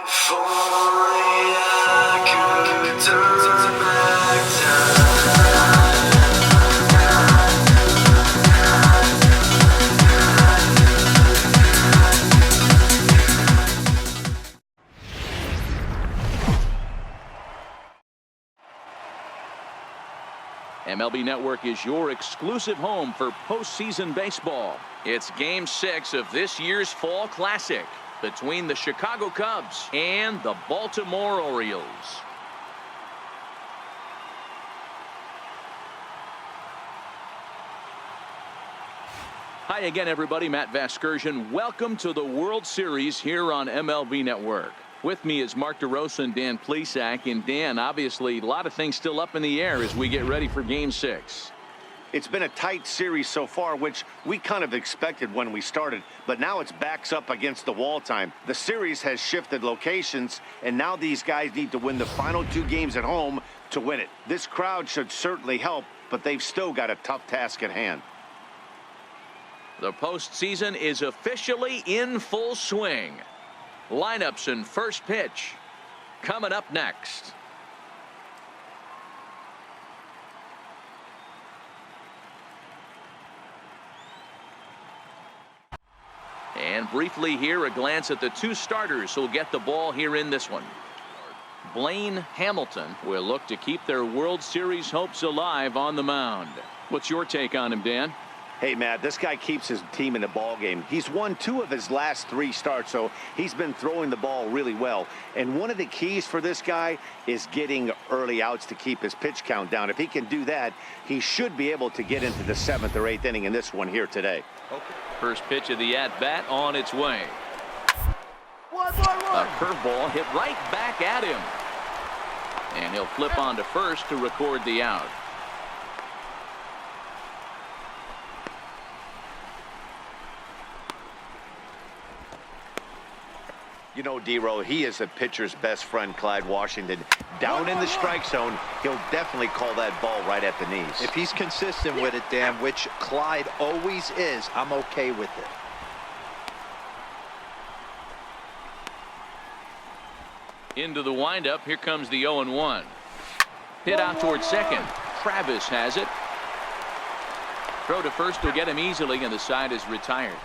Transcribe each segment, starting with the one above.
If only I could turn back time. MLB Network is your exclusive home for postseason baseball. It's Game 6 of this year's Fall Classic between the Chicago Cubs and the Baltimore Orioles. Hi again, everybody. Matt Vasgersian. Welcome to the World Series here on MLB Network. With me is Mark DeRosa and Dan Plesac. And Dan, obviously, a lot of things still up in the air as we get ready for Game 6. It's been a tight series so far, which we kind of expected when we started, but now it's backs up against the wall time. The series has shifted locations, and now these guys need to win the final 2 games at home to win it. This crowd should certainly help, but they've still got a tough task at hand. The postseason is officially in full swing. Lineups and first pitch coming up next. And briefly here, a glance at the 2 starters who'll get the ball here in this one. Blaine Hamilton will look to keep their World Series hopes alive on the mound. What's your take on him, Dan? Hey, Matt, this guy keeps his team in the ball game. He's won 2 of his last 3 starts, so he's been throwing the ball really well. And one of the keys for this guy is getting early outs to keep his pitch count down. If he can do that, he should be able to get into the 7th or 8th inning in this one here today. First pitch of the at-bat on its way. A curveball hit right back at him. And he'll flip on to first to record the out. You know, D-Row, he is a pitcher's best friend, Clyde Washington. Down in the strike zone, he'll definitely call that ball right at the knees. If he's consistent with it, Dan, which Clyde always is, I'm okay with it. Into the windup. Here comes the 0-1. Hit out towards second. Travis has it. Throw to first will get him easily, and the side is retired.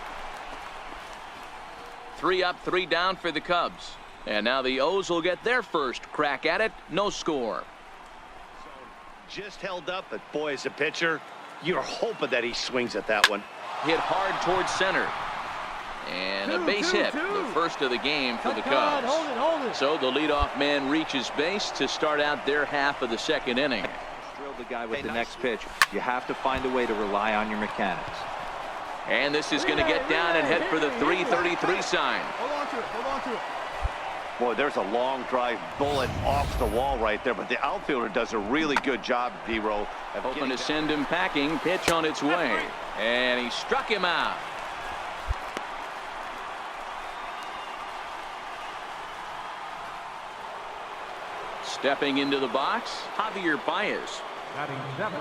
3 up, 3 down for the Cubs. And now the O's will get their first crack at it. No score. Just held up, but boy, as a pitcher, you're hoping that he swings at that one. Hit hard towards center. And a base hit. The first of the game for the Cubs. Hold it. So the leadoff man reaches base to start out their half of the 2nd inning. Drill the guy with the next pitch. You have to find a way to rely on your mechanics. And this is going to get down and head for the 333 sign. Hold on to it. Boy, there's a long drive bullet off the wall right there, but the outfielder does a really good job, D-Row. Hoping to send him packing. Pitch on its way. And he struck him out. Stepping into the box, Javier Baez. Batting 7.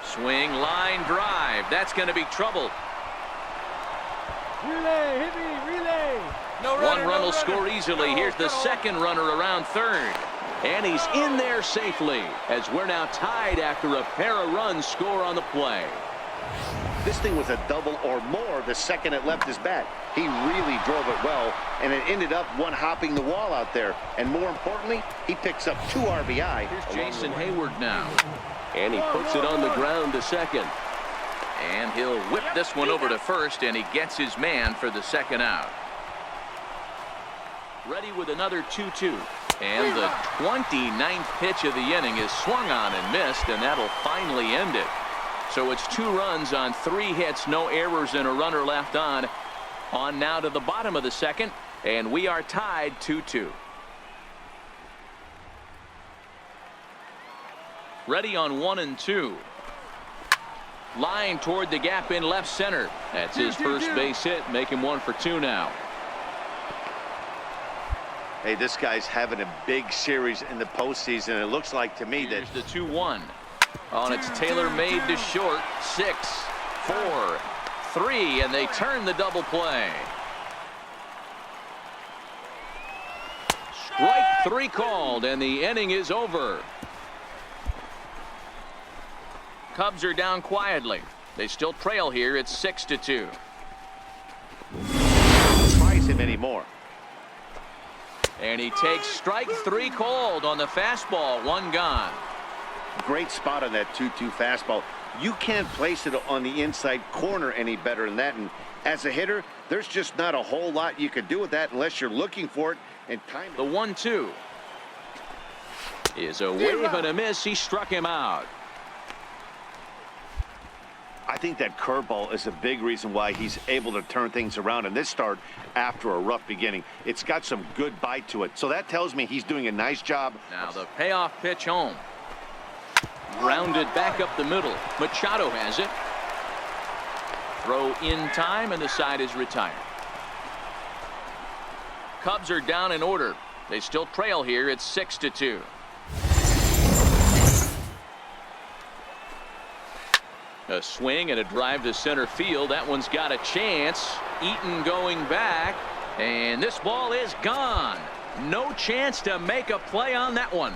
Swing, line drive. That's going to be trouble. Relay, hit me, relay. One run will score easily. Here's the second runner around third. And he's in there safely as we're now tied after a pair of runs score on the play. This thing was a double or more the second it left his bat. He really drove it well, and it ended up one hopping the wall out there. And more importantly, he picks up 2 RBI. Here's Jason Hayward now. And he puts it on the ground to second. And he'll whip this one over to first, and he gets his man for the 2nd out. Ready with another 2-2. And the 29th pitch of the inning is swung on and missed, and that'll finally end it. So it's 2 runs on 3 hits, no errors, and a runner left on. On now to the bottom of the 2nd, and we are tied 2-2. Ready on 1 and 2. Line toward the gap in left center. That's his first base hit. Make him 1 for 2 now. Hey, this guy's having a big series in the postseason. It looks like to me that the 2-1 on its tailor-made to short. 6, 4, 3, and they turn the double play. Strike 3 called, and the inning is over. Cubs are down quietly. They still trail here. It's 6-2. Surprise him anymore. And he takes strike 3 called on the fastball. 1 gone. Great spot on that 2-2 fastball. You can't place it on the inside corner any better than that. And as a hitter, there's just not a whole lot you can do with that unless you're looking for it and time it. The 1-2 is a wave and a miss. He struck him out. I think that curveball is a big reason why he's able to turn things around in this start after a rough beginning. It's got some good bite to it. So that tells me he's doing a nice job. Now the payoff pitch home. Grounded back up the middle. Machado has it. Throw in time, and the side is retired. Cubs are down in order. They still trail here. It's 6-2. A swing and a drive to center field. That one's got a chance. Eaton going back, and this ball is gone. No chance to make a play on that one.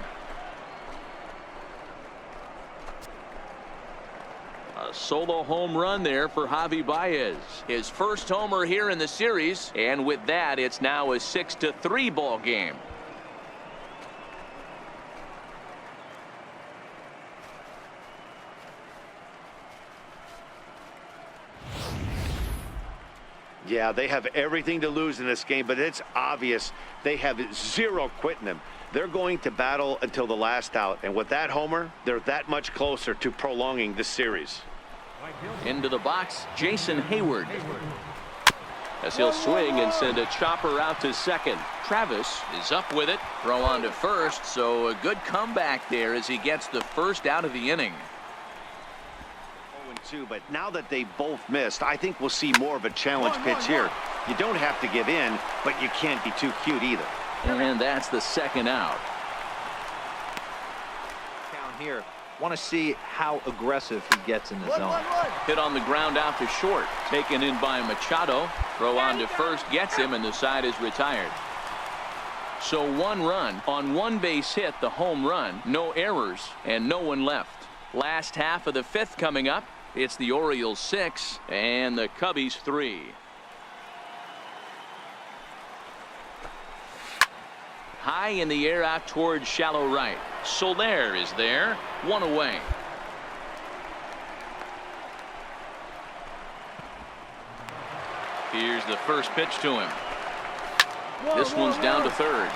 A solo home run there for Javi Baez. His first homer here in the series, and with that, it's now a 6-3 ball game. Yeah, they have everything to lose in this game, but it's obvious they have zero quitting them. They're going to battle until the last out, and with that homer, they're that much closer to prolonging the series. Into the box, Jason Hayward. As he'll swing and send a chopper out to second. Travis is up with it. Throw on to first, so a good comeback there as he gets the first out of the inning. 0-2, but now that they both missed, I think we'll see more of a challenge pitch here. You don't have to give in, but you can't be too cute either. And that's the second out. Down here, want to see how aggressive he gets in the zone. Hit on the ground out to short. Taken in by Machado. Throw on to first gets him, and the side is retired. So 1 run on 1 base hit, the home run. No errors and no one left. Last half of the 5th coming up. It's the Orioles 6 and the Cubbies 3. High in the air out towards shallow right. Soler is there. 1 away. Here's the first pitch to him. This one's down to third.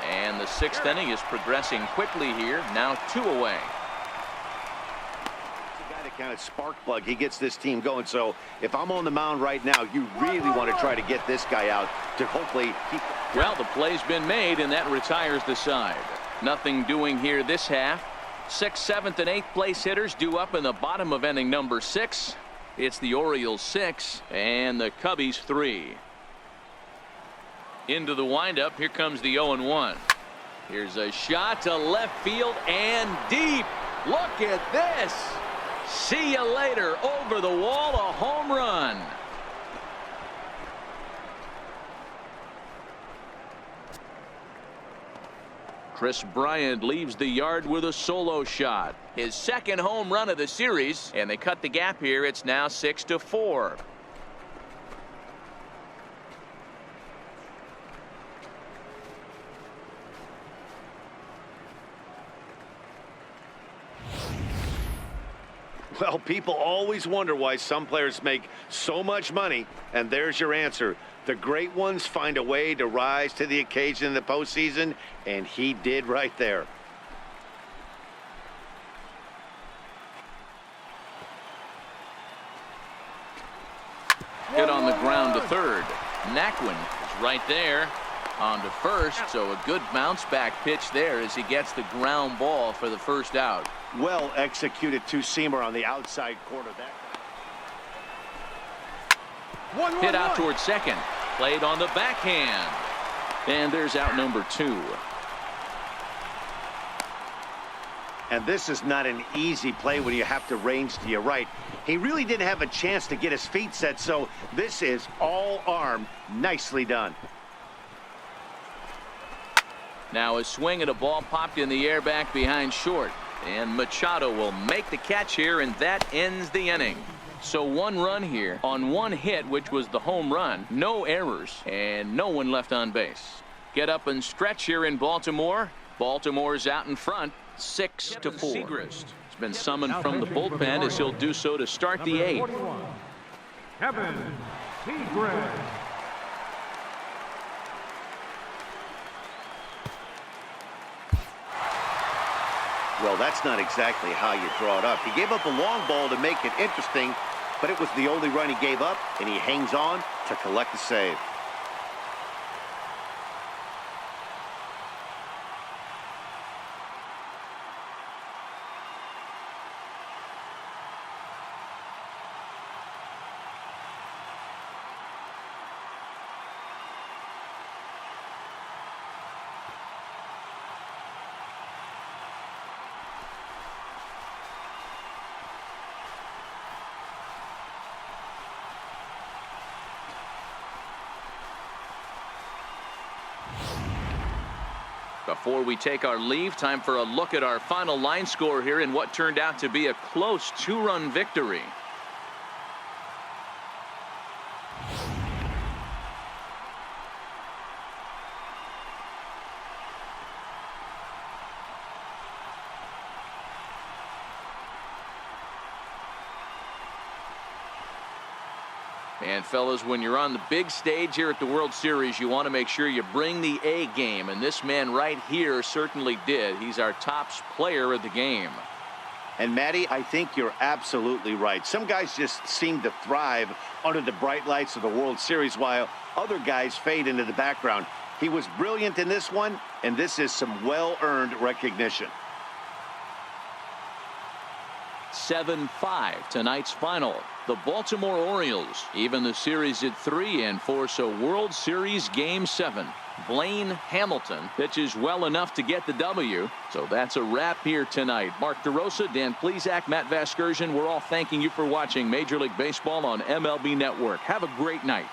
And the 6th inning is progressing quickly here. Now 2 away. Kind of spark plug. He gets this team going. So if I'm on the mound right now, you really want to try to get this guy out to hopefully keep. Well, the play's been made, and that retires the side. Nothing doing here this half. 6th, 7th, and 8th place hitters due up in the bottom of inning number 6. It's the Orioles 6 and the Cubbies 3. Into the windup. Here comes the 0-1. Here's a shot to left field and deep. Look at this. See you later. Over the wall, a home run. Chris Bryant leaves the yard with a solo shot. His 2nd home run of the series, and they cut the gap here. It's now 6-4. Well, people always wonder why some players make so much money, and there's your answer. The great ones find a way to rise to the occasion in the postseason, and he did right there. Hit on the ground to third. Naquin is right there. On to first, so a good bounce back pitch there as he gets the ground ball for the first out. Well executed two-seamer on the outside corner. Hit out towards second. Played on the backhand. And there's out number 2. And this is not an easy play when you have to range to your right. He really didn't have a chance to get his feet set, so this is all arm. Nicely done. Now a swing and a ball popped in the air back behind short. And Machado will make the catch here, and that ends the inning. So 1 run here on 1 hit, which was the home run. No errors and no one left on base. Get up and stretch here in Baltimore. Baltimore's out in front 6-4. He's been summoned from the bullpen as he'll do so to start the 8th. Kevin Seagrass. Well, that's not exactly how you draw it up. He gave up a long ball to make it interesting, but it was the only run he gave up, and he hangs on to collect the save. Before we take our leave, time for a look at our final line score here in what turned out to be a close 2-run victory. And fellas, when you're on the big stage here at the World Series, you want to make sure you bring the A game, and this man right here certainly did. He's our top player of the game. And Matty, I think you're absolutely right. Some guys just seem to thrive under the bright lights of the World Series, while other guys fade into the background. He was brilliant in this one, and this is some well-earned recognition. 7-5 tonight's final. The Baltimore Orioles even the series at 3-4, so World Series Game 7. Blaine Hamilton pitches well enough to get the W. So that's a wrap here tonight. Mark DeRosa, Dan Plesac, Matt Vasgersian, we're all thanking you for watching Major League Baseball on MLB Network. Have a great night.